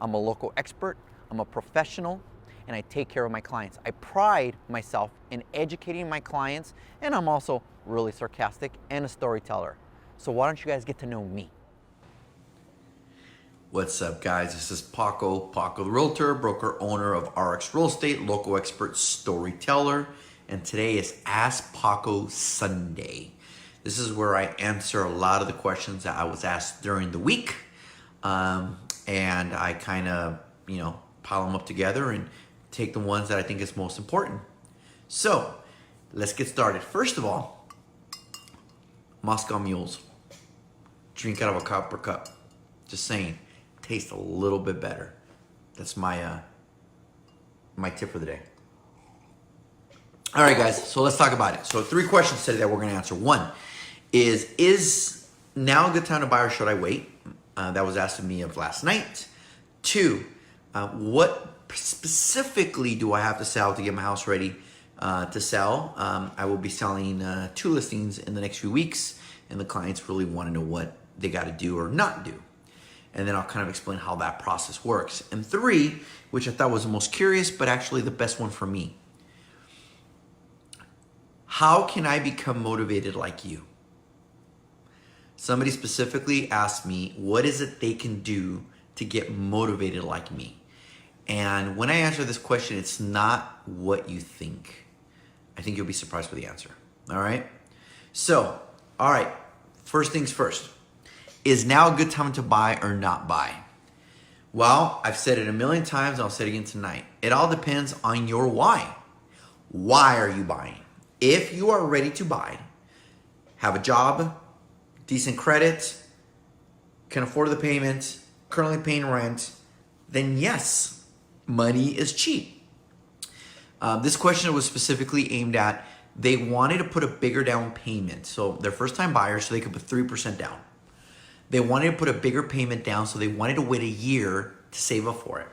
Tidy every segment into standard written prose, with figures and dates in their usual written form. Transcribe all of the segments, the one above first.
I'm a local expert, I'm a professional, and I take care of my clients. I pride myself in educating my clients, and I'm also really sarcastic and a storyteller. So why don't you guys get to know me? What's up, guys? This is Paco the Realtor, broker owner of RX Real Estate, local expert storyteller, and today is Ask Paco Sunday. This is where I answer a lot of the questions that I was asked during the week, and I kind of, pile them up together and take the ones that I think is most important. So let's get started. First of all, Moscow mules. Drink out of a copper cup. Just saying, taste a little bit better. That's my my tip for the day. All right, guys, so let's talk about it. So 3 questions today that we're gonna answer. One is now a good time to buy or should I wait? That was asked of me of last night. 2, what specifically do I have to sell to get my house ready to sell? I will be selling 2 listings in the next few weeks, and the clients really want to know what they got to do or not do. And then I'll kind of explain how that process works. And 3, which I thought was the most curious, but actually the best one for me. How can I become motivated like you? Somebody specifically asked me, what is it they can do to get motivated like me? And when I answer this question, it's not what you think. I think you'll be surprised with the answer. All right? So, all right, first things first. Is now a good time to buy or not buy? Well, I've said it a million times, and I'll say it again tonight. It all depends on your why. Why are you buying? If you are ready to buy, have a job, decent credit, can afford the payment, currently paying rent, then yes, money is cheap. This question was specifically aimed at, they wanted to put a bigger down payment. So they're first time buyers, so they could put 3% down. They wanted to put a bigger payment down, so they wanted to wait a year to save up for it.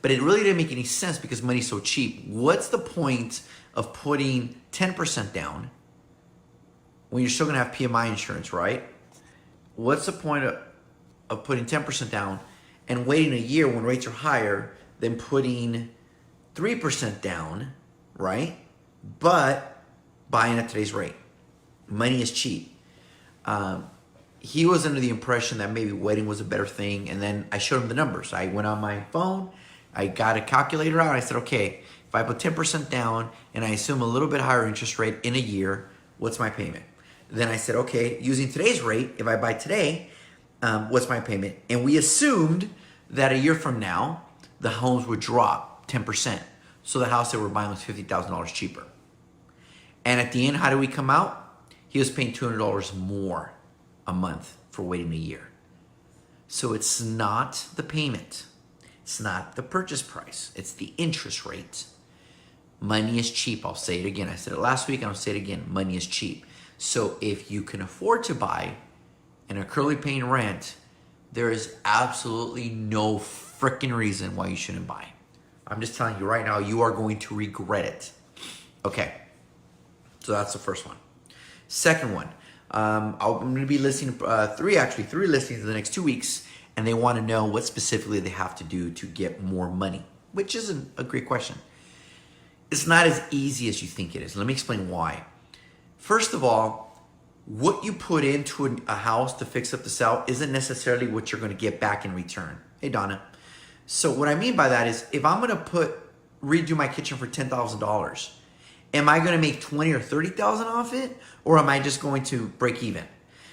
But it really didn't make any sense because money's so cheap. What's the point of putting 10% down when you're still gonna have PMI insurance, right? What's the point of putting 10% down and waiting a year when rates are higher than putting 3% down, right? But buying at today's rate. Money is cheap. He was under the impression that maybe waiting was a better thing, and then I showed him the numbers. I went on my phone, I got a calculator out, I said, okay, if I put 10% down and I assume a little bit higher interest rate in a year, what's my payment? Then I said, okay, using today's rate, if I buy today, what's my payment? And we assumed that a year from now, the homes would drop 10%. So the house that we're buying was $50,000 cheaper. And at the end, how did we come out? He was paying $200 more a month for waiting a year. So it's not the payment. It's not the purchase price. It's the interest rate. Money is cheap. I'll say it again. I said it last week and I'll say it again. Money is cheap. So if you can afford to buy and are currently paying rent, there is absolutely no freaking reason why you shouldn't buy. I'm just telling you right now, you are going to regret it. Okay, so that's the first one. Second one, I'm going to be listing 3 listings in the next 2 weeks, and they want to know what specifically they have to do to get more money, which is a great question. It's not as easy as you think it is. Let me explain why. First of all, what you put into a house to fix up the sell isn't necessarily what you're going to get back in return. Hey, Donna. So what I mean by that is if I'm going to redo my kitchen for $10,000, am I going to make $20,000 or $30,000 off it? Or am I just going to break even?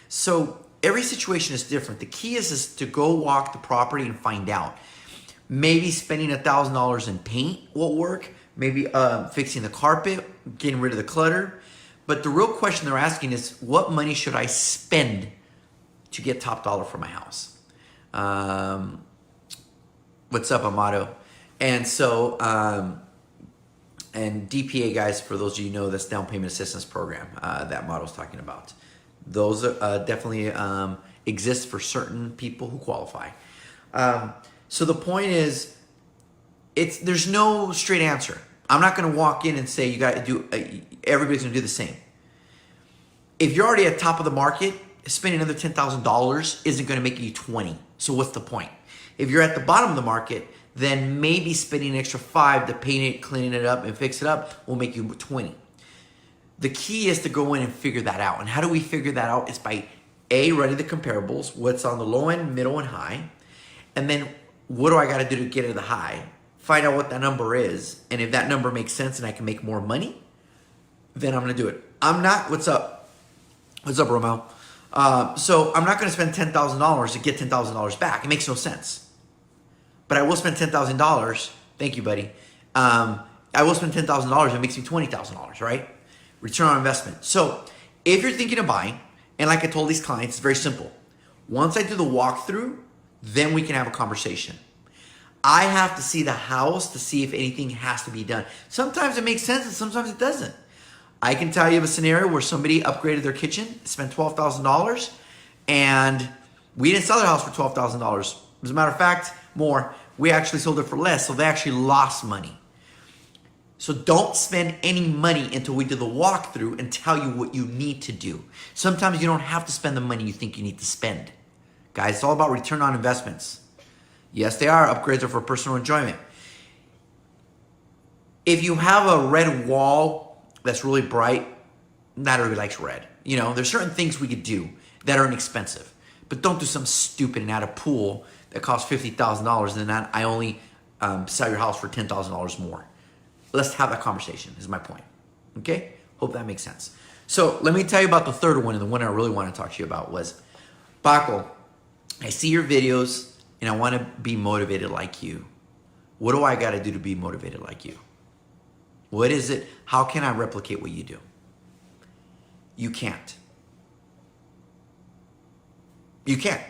So every situation is different. The key is to go walk the property and find out. Maybe spending $1,000 in paint will work. Maybe fixing the carpet, getting rid of the clutter. But the real question they're asking is, what money should I spend to get top dollar for my house? What's up, Amato? And so, and DPA, guys, for those of you who know, that's down payment assistance program that Amado's talking about. Those definitely exist for certain people who qualify. So the point is, there's no straight answer. I'm not going to walk in and say you got to do. Everybody's going to do the same. If you're already at top of the market, spending another $10,000 isn't going to make you 20. So what's the point? If you're at the bottom of the market, then maybe spending an extra 5 to paint it, cleaning it up, and fix it up will make you 20. The key is to go in and figure that out. And how do we figure that out? It's by A, running the comparables, what's on the low end, middle, and high. And then what do I got to do to get to the high? Find out what that number is. And if that number makes sense and I can make more money, then I'm going to do it. I'm not, what's up? What's up, Romel? So I'm not going to spend $10,000 to get $10,000 back. It makes no sense. But I will spend $10,000. Thank you, buddy. I will spend $10,000. It makes me $20,000, right? Return on investment. So if you're thinking of buying, and like I told these clients, it's very simple. Once I do the walkthrough, then we can have a conversation. I have to see the house to see if anything has to be done. Sometimes it makes sense and sometimes it doesn't. I can tell you of a scenario where somebody upgraded their kitchen, spent $12,000, and we didn't sell their house for $12,000. As a matter of fact, more. We actually sold it for less, so they actually lost money. So don't spend any money until we do the walkthrough and tell you what you need to do. Sometimes you don't have to spend the money you think you need to spend. Guys, it's all about return on investments. Yes, they are. Upgrades are for personal enjoyment. If you have a red wall that's really bright, not everybody likes red. You know, there's certain things we could do that are inexpensive. But don't do something stupid and add a pool that costs $50,000 and then I only sell your house for $10,000 more. Let's have that conversation is my point. Okay? Hope that makes sense. So let me tell you about the third one, and the one I really want to talk to you about was, Paco, I see your videos and I want to be motivated like you. What do I got to do to be motivated like you? What is it? How can I replicate what you do? You can't. You can't.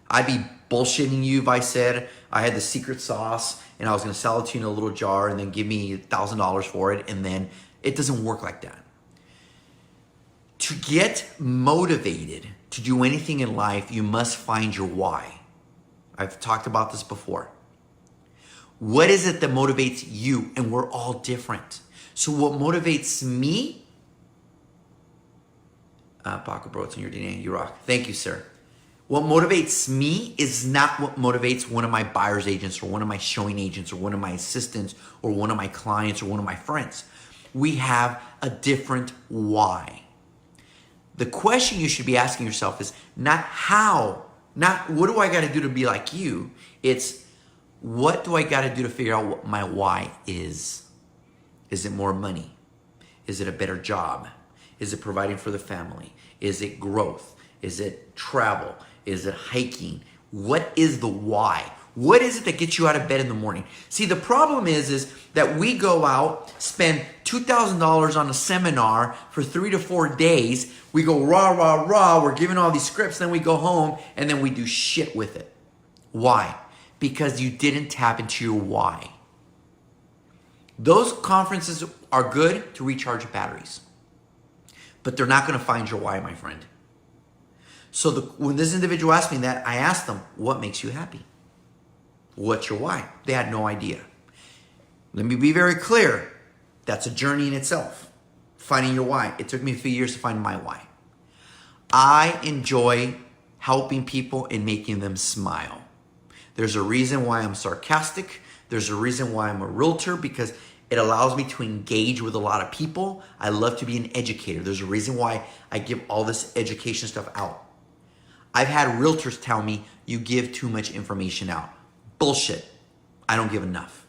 I'd be bullshitting you if I said I had the secret sauce and I was going to sell it to you in a little jar and then give me $1,000 for it, and then it doesn't work like that. To get motivated to do anything in life, you must find your why. I've talked about this before. What is it that motivates you? And we're all different. So what motivates me? Paco, bro, it's in your DNA. You rock. Thank you, sir. What motivates me is not what motivates one of my buyer's agents or one of my showing agents or one of my assistants or one of my clients or one of my friends. We have a different why. The question you should be asking yourself is not how, not what do I got to do to be like you? It's what do I got to do to figure out what my why is? Is it more money? Is it a better job? Is it providing for the family? Is it growth? Is it travel? Is it hiking? What is the why? What is it that gets you out of bed in the morning? See, the problem is that we go out, spend $2,000 on a seminar for 3 to 4 days. We go rah, rah, rah. We're giving all these scripts. Then we go home and then we do shit with it. Why? Because you didn't tap into your why. Those conferences are good to recharge batteries, but they're not going to find your why, my friend. So when this individual asked me that, I asked them, what makes you happy? What's your why? They had no idea. Let me be very clear. That's a journey in itself. Finding your why. It took me a few years to find my why. I enjoy helping people and making them smile. There's a reason why I'm sarcastic. There's a reason why I'm a realtor, because it allows me to engage with a lot of people. I love to be an educator. There's a reason why I give all this education stuff out. I've had realtors tell me, you give too much information out. Bullshit. I don't give enough.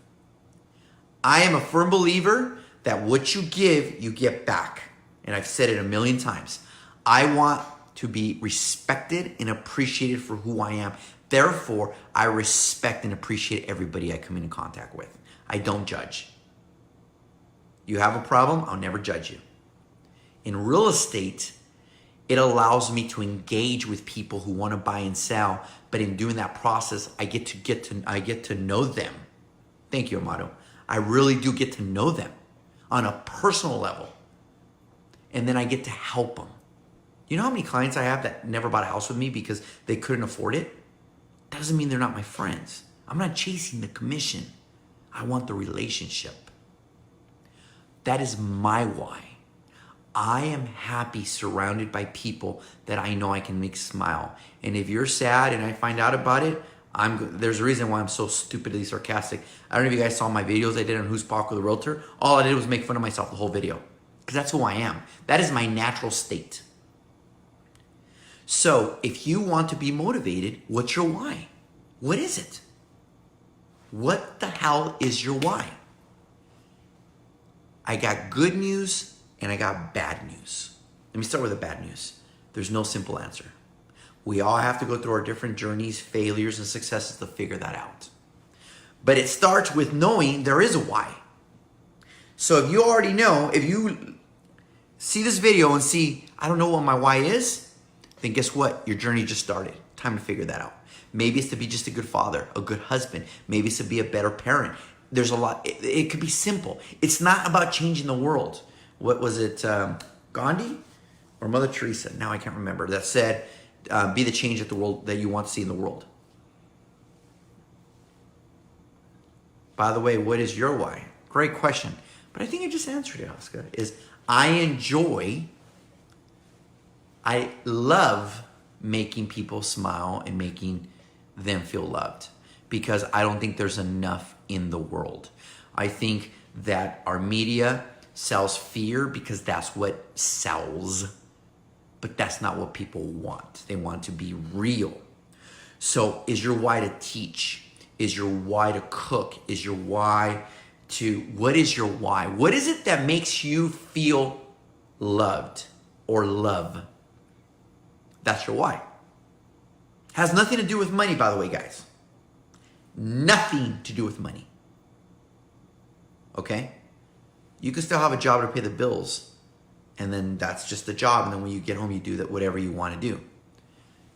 I am a firm believer that what you give, you get back. And I've said it a million times. I want to be respected and appreciated for who I am. Therefore, I respect and appreciate everybody I come into contact with. I don't judge. You have a problem, I'll never judge you. In real estate, it allows me to engage with people who want to buy and sell, but in doing that process, I get to know them. Thank you, Amado. I really do get to know them on a personal level. And then I get to help them. You know how many clients I have that never bought a house with me because they couldn't afford it? That doesn't mean they're not my friends. I'm not chasing the commission. I want the relationship. That is my why. I am happy surrounded by people that I know I can make smile. And if you're sad and I find out about it, there's a reason why I'm so stupidly sarcastic. I don't know if you guys saw my videos I did on Who's Paco the Realtor. All I did was make fun of myself the whole video. Because that's who I am. That is my natural state. So if you want to be motivated, what's your why? What is it? What the hell is your why? I got good news and I got bad news. Let me start with the bad news. There's no simple answer. We all have to go through our different journeys, failures, and successes to figure that out. But it starts with knowing there is a why. So if you already know, if you see this video and see, I don't know what my why is, then guess what? Your journey just started. Time to figure that out. Maybe it's to be just a good father, a good husband. Maybe it's to be a better parent. There's a lot. It could be simple. It's not about changing the world. What was it, Gandhi or Mother Teresa? Now I can't remember. That said, be the change that the world that you want to see in the world. By the way, what is your why? Great question. But I think I just answered it, Oscar. I love making people smile and making them feel loved, because I don't think there's enough in the world. I think that our media sells fear because that's what sells, but that's not what people want. They want to be real. So is your why to teach? Is your why to cook? Is your why to, what is your why? What is it that makes you feel loved or love? That's your why. Has nothing to do with money, by the way, guys. Nothing to do with money. Okay? You can still have a job to pay the bills, and then that's just the job, and then when you get home, you do that whatever you want to do.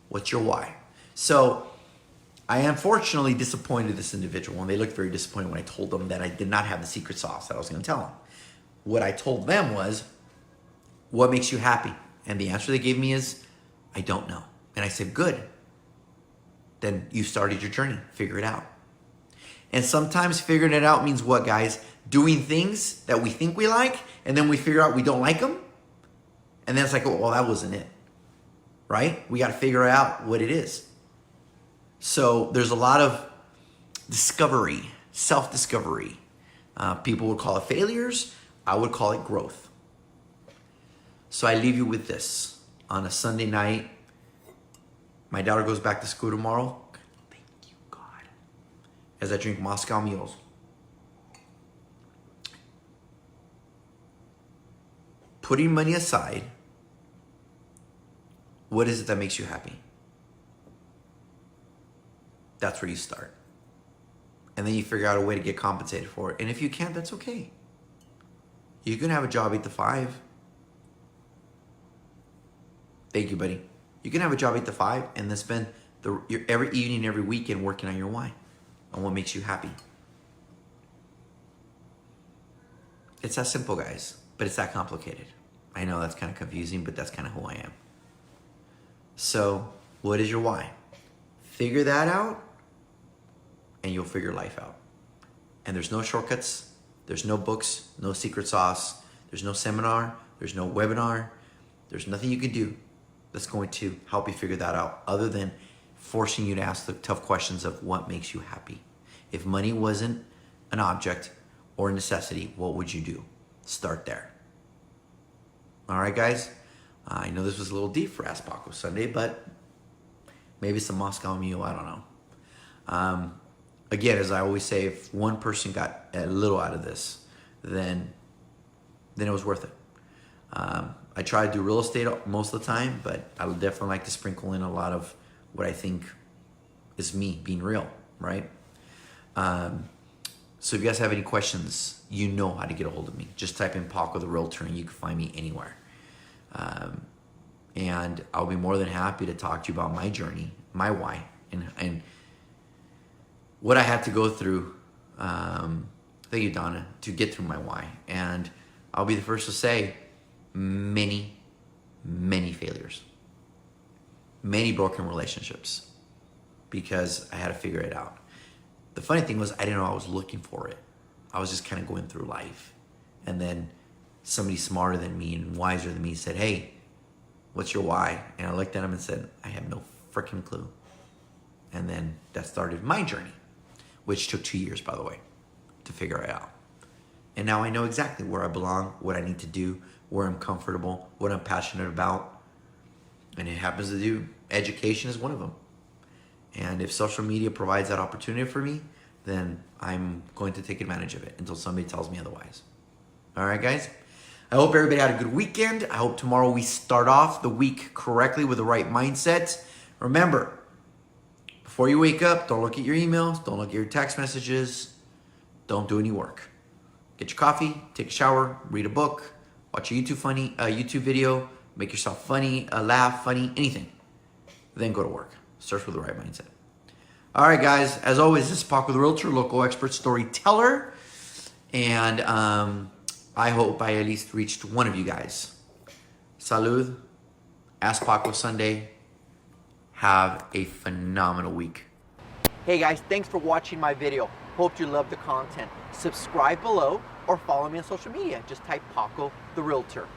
What's your why? So I am fortunately disappointed this individual, and they looked very disappointed when I told them that I did not have the secret sauce that I was going to tell them. What I told them was, what makes you happy? And the answer they gave me is, I don't know. And I said, good. Then you started your journey. Figure it out. And sometimes figuring it out means what, guys? Doing things that we think we like, and then we figure out we don't like them. And then it's like, oh, well, that wasn't it. Right? We got to figure out what it is. So there's a lot of discovery, self-discovery. People would call it failures. I would call it growth. So I leave you with this. On a Sunday night, my daughter goes back to school tomorrow. Thank you, God. As I drink Moscow Mules. Putting money aside, what is it that makes you happy? That's where you start. And then you figure out a way to get compensated for it. And if you can't, that's okay. You can have a job 8 to 5. Thank you, buddy. You can have a job 8 to 5 and then spend your every evening, every weekend working on your why, on what makes you happy. It's that simple, guys, but it's that complicated. I know that's kind of confusing, but that's kind of who I am. So, what is your why? Figure that out, and you'll figure life out. And there's no shortcuts. There's no books, no secret sauce. There's no seminar. There's no webinar. There's nothing you can do that's going to help you figure that out, other than forcing you to ask the tough questions of what makes you happy. If money wasn't an object or a necessity, what would you do? Start there. All right, guys? I know this was a little deep for Ask Paco Sunday, but maybe some Moscow Mule, I don't know. Again, as I always say, if one person got a little out of this, then it was worth it. I try to do real estate most of the time, but I would definitely like to sprinkle in a lot of what I think is me being real, right? So if you guys have any questions, you know how to get a hold of me. Just type in Paco the Realtor and you can find me anywhere. And I'll be more than happy to talk to you about my journey, my why, and what I had to go through, thank you, Donna, to get through my why. And I'll be the first to say, many failures, many broken relationships, because I had to figure it out. The funny thing was, I didn't know I was looking for it. I was just kind of going through life. And then somebody smarter than me and wiser than me said, hey, what's your why? And I looked at him and said, I have no freaking clue. And then that started my journey, which took 2 years, by the way, to figure it out. And now I know exactly where I belong, what I need to do, where I'm comfortable, what I'm passionate about. And it happens to do, education is one of them. And if social media provides that opportunity for me, then I'm going to take advantage of it until somebody tells me otherwise. All right, guys? I hope everybody had a good weekend. I hope tomorrow we start off the week correctly with the right mindset. Remember, before you wake up, don't look at your emails, don't look at your text messages, don't do any work. Get your coffee, take a shower, read a book, watch a YouTube video, make yourself funny, laugh, funny, anything. Then go to work. Search with the right mindset. All right, guys. As always, this is Paco the Realtor, local expert storyteller. And I hope I at least reached one of you guys. Salud. Ask Paco Sunday. Have a phenomenal week. Hey guys, thanks for watching my video. Hope you love the content. Subscribe below or follow me on social media. Just type Paco the Realtor.